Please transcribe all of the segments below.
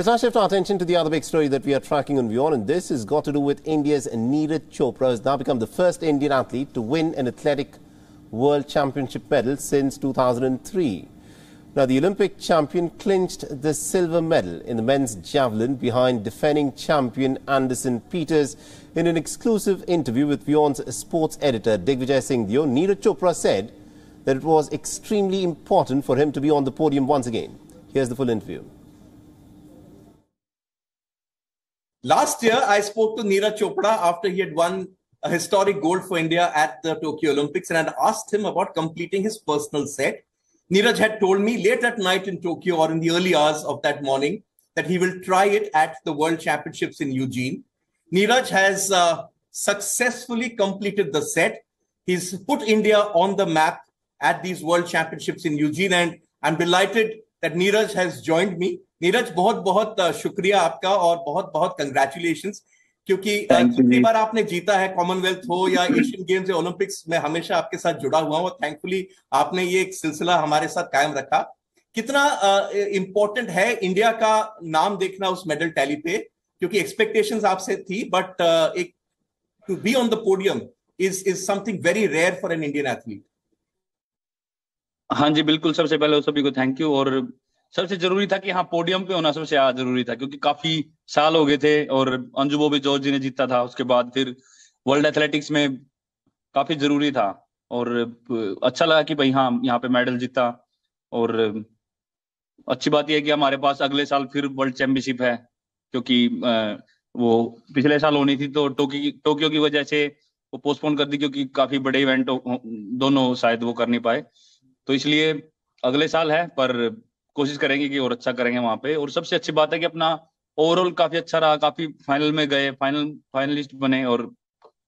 Let's now shift our attention to the other big story that we are tracking on WION, and this has got to do with India's Neeraj Chopra, who has now become the first Indian athlete to win an athletic world championship medal since 2003. Now, the Olympic champion clinched the silver medal in the men's javelin behind defending champion Anderson Peters. In an exclusive interview with WION's sports editor Digvijay Singh Deo, Neeraj Chopra said that it was extremely important for him to be on the podium once again. Here's the full interview. Last year, I spoke to Neeraj Chopra after he had won a historic gold for India at the Tokyo Olympics, and I asked him about completing his personal set. Neeraj had told me late at night in Tokyo or in the early hours of that morning that he will try it at the World Championships in Eugene. Neeraj has successfully completed the set. He's put India on the map at these World Championships in Eugene, and I'm delighted that Neeraj has joined me. Neeraj बहुत बहुत शुक्रिया आपका और बहुत बहुत congratulations, क्योंकि कितनी बार आपने जीता है, कॉमनवेल्थ हो या एशियन गेम्स या ओलंपिक्स में हमेशा आपके साथ जुड़ा हुआ हूं और थैंकफुली आपने ये एक सिलसिला हमारे साथ कायम रखा। कितना इंपॉर्टेंट है इंडिया का नाम देखना उस मेडल टैली पे, क्योंकि एक्सपेक्टेशंस आपसे थी, बट एक to be on the podium is something very rare for an Indian athlete. हाँ जी बिल्कुल, सबसे पहले सभी को थैंक यू। और सबसे जरूरी था कि हाँ पोडियम पे होना सबसे ज्यादा जरूरी था, क्योंकि काफी साल हो गए थे और अंजू बॉबी जॉर्ज जी ने जीता था, उसके बाद फिर वर्ल्ड एथलेटिक्स में काफी जरूरी था और अच्छा लगा कि भाई हाँ यहाँ पे मेडल जीता। और अच्छी बात यह है कि हमारे पास अगले साल फिर वर्ल्ड चैंपियनशिप है, क्योंकि वो पिछले साल होनी थी तो टोक्यो की वजह से वो पोस्टपोन कर दी, क्योंकि काफी बड़े इवेंट दोनों शायद वो कर नहीं पाए, तो इसलिए अगले साल है। पर कोशिश करेंगे कि और अच्छा करेंगे वहां पे। और सबसे अच्छी बात है कि अपना ओवरऑल काफी अच्छा रहा, काफी फाइनल में गए, फाइनलिस्ट बने और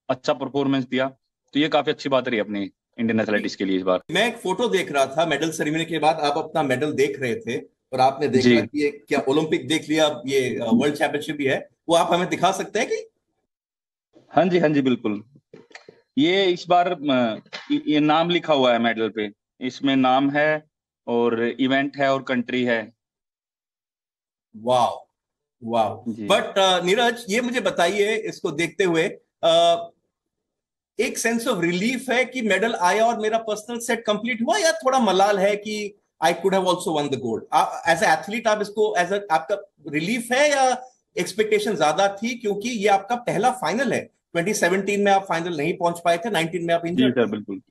अच्छा परफॉर्मेंस दिया, तो ये काफी अच्छी बात रही अपनी इंडियन एथलेटिक्स के लिए इस बार। मैं एक फोटो देख रहा था मेडल सेरेमनी के बाद, आप अपना मेडल देख रहे थे और आपने देखा कि ये क्या ओलंपिक देख लिया, ये वर्ल्ड चैंपियनशिप भी है, वो आप हमें दिखा सकते हैं कि? हाँ जी बिल्कुल। ये इस बार ये नाम लिखा हुआ है मेडल पे, इसमें नाम है और इवेंट है और कंट्री है। वाह वाह। बट नीरज, ये मुझे बताइए, इसको देखते हुए एक सेंस ऑफ रिलीफ है कि मेडल आया और मेरा पर्सनल सेट कंप्लीट हुआ, या थोड़ा मलाल है कि I could have also won the gold? As a athlete आप इसको एज आपका रिलीफ है या एक्सपेक्टेशन ज्यादा थी, क्योंकि ये आपका पहला फाइनल है? 2017 में आप फाइनल नहीं पहुंच पाए थे, 19 में आप इंजर्ड थे। बिल्कुल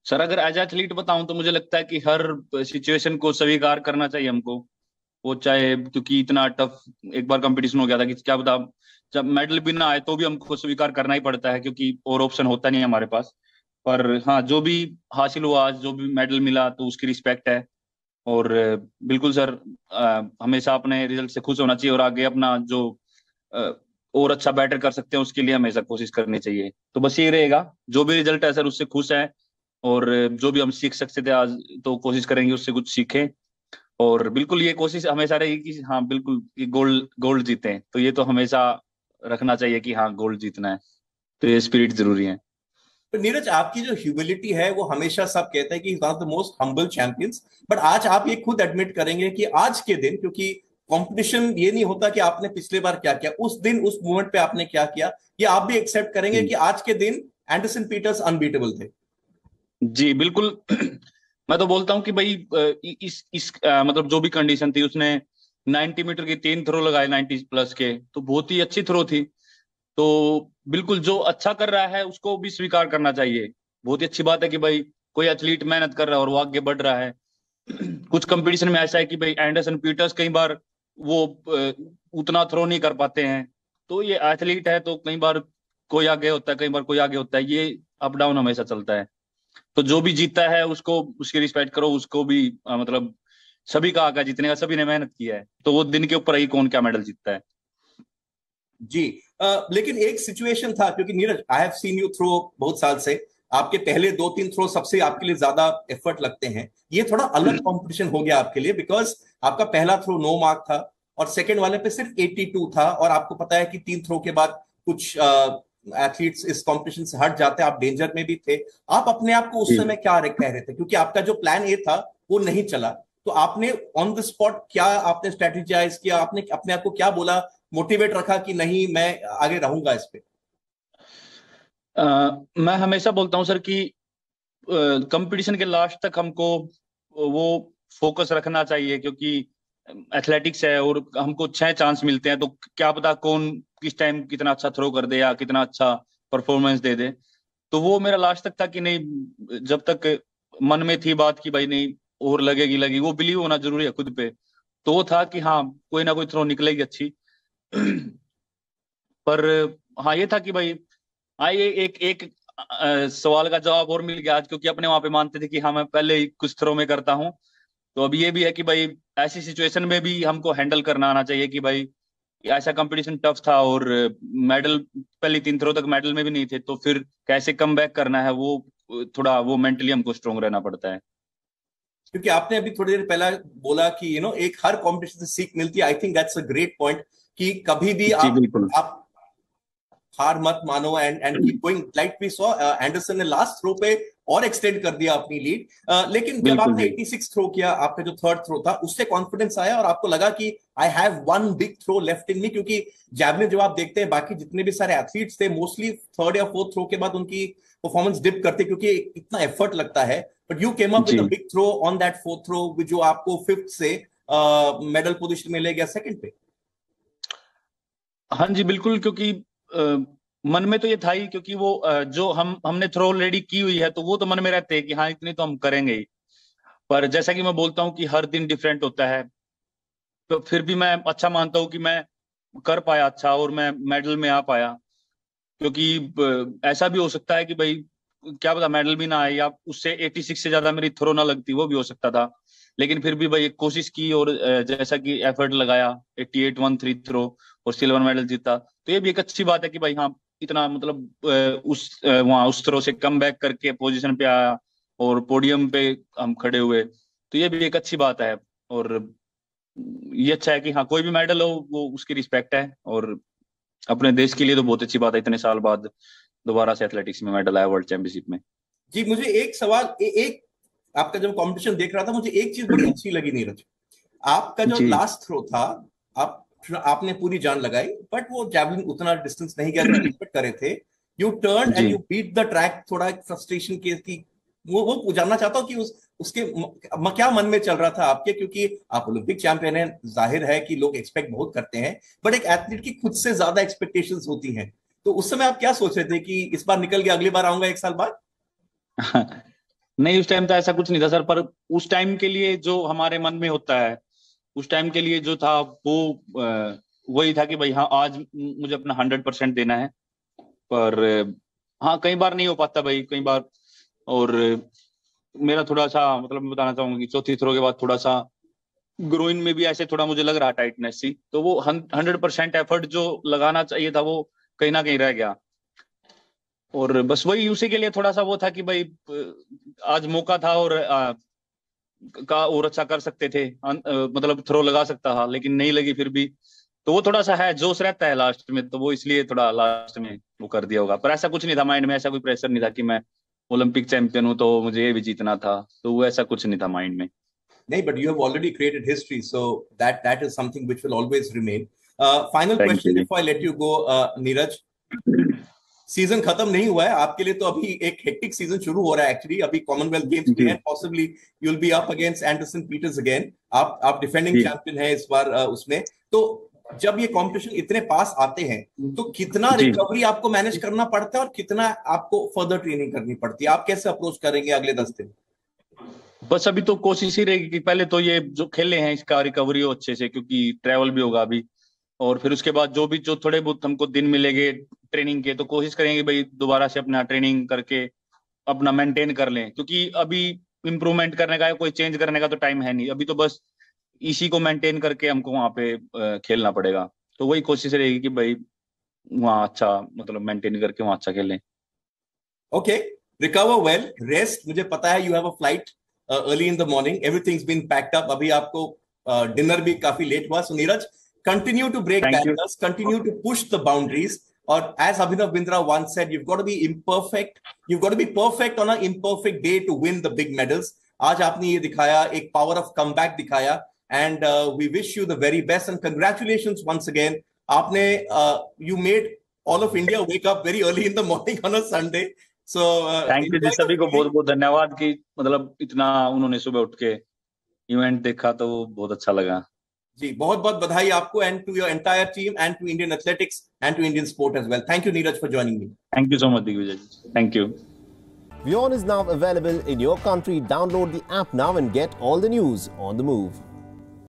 सर, अगर एज एथलीट बताऊं तो मुझे लगता है कि हर सिचुएशन को स्वीकार करना चाहिए हमको, वो चाहे, क्योंकि इतना टफ एक बार कंपटीशन हो गया था कि क्या बता, जब मेडल भी ना आए तो भी हमको स्वीकार करना ही पड़ता है, क्योंकि और ऑप्शन होता नहीं है हमारे पास। पर हाँ, जो भी हासिल हुआ आज, जो भी मेडल मिला, तो उसकी रिस्पेक्ट है। और बिल्कुल सर, हमेशा अपने रिजल्ट से खुश होना चाहिए और आगे अपना जो और अच्छा बेटर कर सकते हैं उसके लिए हमेशा कोशिश करनी चाहिए। तो बस ये रहेगा, जो भी रिजल्ट है सर उससे खुश है, और जो भी हम सीख सकते थे आज तो कोशिश करेंगे उससे कुछ सीखें। और बिल्कुल ये कोशिश हमेशा रहेगी कि हाँ बिल्कुल गोल्ड जीतें, तो ये तो हमेशा रखना चाहिए कि हाँ गोल्ड जीतना है, तो ये स्पिरिट जरूरी है। तो नीरज, आपकी जो ह्यूमिलिटी है वो हमेशा सब कहते हैं कि one of the most humble champions, but आज आप ये खुद एडमिट करेंगे कि आज के दिन, क्योंकि कंपटीशन ये नहीं होता कि आपने पिछले बार क्या किया, उस दिन उस मोमेंट पे आपने क्या किया, ये आप भी एक्सेप्ट करेंगे कि आज के दिन एंडरसन पीटर्स अनबीटेबल थे? जी बिल्कुल। मैं तो बोलता हूं कि भाई मतलब जो भी कंडीशन थी, उसने 90 मीटर की 3 थ्रो लगाए 90 प्लस के, तो बहुत ही अच्छी थ्रो थी। तो बिल्कुल जो अच्छा कर रहा है उसको भी स्वीकार करना चाहिए। बहुत ही अच्छी बात है कि भाई कोई एथलीट मेहनत कर रहा है और वो आगे बढ़ रहा है। कुछ कंपटीशन में ऐसा है कि भाई एंडरसन पीटर्स कई बार वो उतना थ्रो नहीं कर पाते हैं, तो ये एथलीट है, तो कई बार कोई आगे होता है, कई बार कोई आगे होता है, ये अप डाउन हमेशा चलता है। तो जो भी जीतता है उसको उसकी रिस्पेक्ट करो, उसको भी मतलब सभी का आका जीतने का, सभी ने मेहनत किया है, तो वो दिन के ऊपर ही कौन क्या मेडल जीतता है। जी लेकिन एक सिचुएशन था, क्योंकि Neeraj I have seen you throw बहुत साल से, आपके पहले 2-3 थ्रो सबसे आपके लिए ज्यादा एफर्ट लगते हैं। ये थोड़ा अलग कंपटीशन हो गया आपके लिए, बिकॉज आपका पहला थ्रो 9 मार्क था और सेकंड वाले पे सिर्फ 82 था, और आपको पता है कि 3 थ्रो के बाद कुछ एथलीट्स इस कंपटीशन से हट जाते हैं, आप डेंजर में भी थे। आप अपने आप को उस समय क्या कह रहे थे, क्योंकि आपका जो प्लान ए था वो नहीं चला, तो आपने ऑन द स्पॉट क्या आपने स्ट्रेटेजाइज किया, आपने अपने आप को क्या बोला, मोटिवेट रखा कि नहीं मैं आगे रहूंगा इस पे? मैं हमेशा बोलता हूँ सर कि कंपटीशन के लास्ट तक हमको वो फोकस रखना चाहिए, क्योंकि एथलेटिक्स है और हमको 6 चांस मिलते हैं, तो क्या पता कौन किस टाइम कितना अच्छा थ्रो कर दे या कितना अच्छा परफॉर्मेंस दे दे। तो वो मेरा लास्ट तक था कि नहीं, जब तक मन में थी बात की भाई नहीं और लगेगी, वो बिलीव होना जरूरी है खुद पे। तो वो था कि हाँ कोई ना कोई थ्रो निकलेगी अच्छी। पर हाँ ये था कि भाई ये एक एक सवाल का जवाब और मिल गया आज, क्योंकि अपने वहां पे मानते थे कि हाँ मैं पहले ही कुछ थ्रो में करता हूँ। तो अब ये भी है कि भाई ऐसी सिचुएशन में भी हमको हैंडल करना आना चाहिए कि भाई ऐसा कंपटीशन टफ था और मेडल पहली 3 थ्रो तक मेडल में भी नहीं थे, तो फिर कैसे कम बैक करना है, वो थोड़ा वो मेंटली हमको स्ट्रोंग रहना पड़ता है। क्योंकि आपने अभी थोड़ी देर पहले बोला कि एक हर कंपटीशन से सीख मिलती है। I think that's a great point कि कभी भी जी बिल्कुल। आप हार मत मानो and keep going. Like we saw Anderson ने लास्ट थ्रो पे और एक्सटेंड कर दिया अपनी लीड। लेकिन जब आपने 86 थ्रो किया, आपका जो थर्ड थ्रो था, उससे कॉन्फिडेंस आया और आपको लगा कि I have one big throw left in me. क्योंकि जैवलिन जब आप देखते हैं बाकी जितने भी सारे एथलीट्स थे, मोस्टली थर्ड या फोर्थ थ्रो के बाद उनकी परफॉर्मेंस डिप करते क्योंकि इतना एफर्ट लगता है। But you came up with a big throw on that fourth throw, जो आपको फिफ्थ से मेडल पोजीशन में ले गया सेकंड पे। हाँ जी बिल्कुल, क्योंकि मन में तो ये था ही, क्योंकि वो जो हमने थ्रो ऑलरेडी की हुई है तो वो तो मन में रहते हैं कि हाँ इतनी तो हम करेंगे ही। पर जैसा कि मैं बोलता हूँ कि हर दिन डिफरेंट होता है, तो फिर भी मैं अच्छा मानता हूँ कि मैं कर पाया अच्छा और मैं मेडल में आ पाया। क्योंकि ऐसा भी हो सकता है कि भाई क्या पता मेडल भी ना आए या उससे 86 से ज्यादा मेरी थ्रो ना लगती, वो भी हो सकता था। लेकिन फिर भी भाई कोशिश की और जैसा कि एफर्ट लगाया, 88 1-3 थ्रो और सिल्वर मेडल जीता। तो ये भी एक अच्छी बात है कि भाई हाँ इतना मतलब वहाँ उस थ्रो से कम बैक करके पोजीशन पे आया और पोडियम पे हम खड़े हुए, तो ये भी एक अच्छी बात है। और ये अच्छा है कि हाँ कोई भी मेडल हो वो उसकी रिस्पेक्ट है, और अपने देश के लिए तो बहुत अच्छी बात है इतने साल बाद दोबारा से एथलेटिक्स में मेडल आया वर्ल्ड चैंपियनशिप में। जी मुझे एक सवाल, एक आपका जब कंपटीशन देख रहा था मुझे एक चीज बड़ी अच्छी लगी नीरज। आपका जो जी लास्ट थ्रो था, आपने पूरी जान लगाई, बट वो जैवलिन उतना डिस्टेंस नहीं गया जो एक्सपेक्ट करे थे। यू टर्न एंड जी यू बीट द ट्रैक। थोड़ा फ्रस्ट्रेशन के की वो जानना चाहता हूँ कि उसके क्या मन में चल रहा था आपके, क्योंकि आप ओलंपिक चैंपियन हैं, जाहिर है कि लोग एक्सपेक्ट बहुत करते हैं, बट एक एथलीट की खुद से ज्यादा एक्सपेक्टेशंस होती हैं। तो उस समय आप क्या सोच रहे थे कि इस बार निकल गया, अगली बार आऊंगा 1 साल बाद? नहीं उस टाइम तो ऐसा कुछ नहीं था सर, पर उस टाइम के लिए जो हमारे मन में होता है, उस टाइम के लिए जो था वो वही था कि भाई हाँ आज मुझे अपना 100% देना है। पर हाँ कई बार नहीं हो पाता भाई, कई बार। और मेरा थोड़ा सा मतलब मैं बताना चाहूंगा कि चौथी थ्रो के बाद थोड़ा सा ग्रोइन में भी ऐसे थोड़ा मुझे लग रहा टाइटनेस सी, तो वो 100% एफर्ट जो लगाना चाहिए था वो कहीं ना कहीं रह गया। और बस वही उसी के लिए थोड़ा सा वो था कि भाई आज मौका था और का और अच्छा कर सकते थे, मतलब थ्रो लगा सकता था लेकिन नहीं लगी फिर भी। तो वो थोड़ा सा है जोश रहता है लास्ट में, तो वो इसलिए थोड़ा लास्ट में वो कर दिया होगा। पर ऐसा कुछ नहीं था माइंड में, ऐसा कोई प्रेशर नहीं था कि मैं ओलंपिक चैंपियन हूँ तो मुझे ये भी जीतना था, तो वो ऐसा कुछ नहीं था माइंड में। नहीं, but you have already created history, so that is something which will always remain. Final thank you question जी। before I let you go, Neeraj. Season खत्म नहीं हुआ है आपके लिए, तो अभी एक हेक्टिक सीजन शुरू हो रहा है एक्चुअली। अभी कॉमनवेल्थ गेम्स भी है, possibly you will be up against Anderson Peters again. आप डिफेंडिंग चैंपियन है इस बार उसमें। तो जब ये कंपटीशन इतने पास आते हैं तो कितना रिकवरी आपको मैनेज करना पड़ता है और कितना आपको फर्दर ट्रेनिंग करनी पड़ती है? आप कैसे अप्रोच करेंगे अगले 10 दिन? बस अभी तो कोशिश ही रहेगी कि पहले तो ये जो खेले हैं इसका रिकवरी हो अच्छे से, क्योंकि ट्रैवल भी होगा अभी। और फिर उसके बाद जो थोड़े बहुत हमको दिन मिलेंगे ट्रेनिंग के, तो कोशिश करेंगे भाई दोबारा से अपना ट्रेनिंग करके अपना मेंटेन कर लें, क्योंकि अभी इम्प्रूवमेंट करने का कोई चेंज करने का तो टाइम है नहीं अभी, तो बस इसी को मेंटेन करके हमको वहां पे खेलना पड़ेगा। तो वही कोशिश रहेगी कि भाई वहाँ अच्छा मतलब मेंटेन करके वहाँ अच्छा खेलें। Okay, recover well, rest. मुझे पता है you have a flight early in the morning, everything's been packed up. अभी आपको डिनर भी काफी लेट हुआ। सो Neeraj, continue to break barriers, continue to push the boundaries. Or as Abhinav Bindra once said, you've got to be imperfect. You've got to be perfect on an imperfect day to win the big medals. आज आपने ये दिखाया, एक power of comeback दिखाया, and we wish you the very best and congratulations once again. आपने you made all of India wake up very early in the morning on a Sunday. So thank you ji, सभी को बहुत बहुत धन्यवाद कि मतलब इतना उन्होंने सुबह उठ के इवेंट देखा, तो बहुत अच्छा लगा जी. बहुत बहुत बधाई आपको, and to your entire team, and to Indian athletics, and to Indian sport as well. Thank you Neeraj for joining me. Thank you so much Digvijay ji. Thank you. WION is now available in your country. Download the app now and get all the news on the move.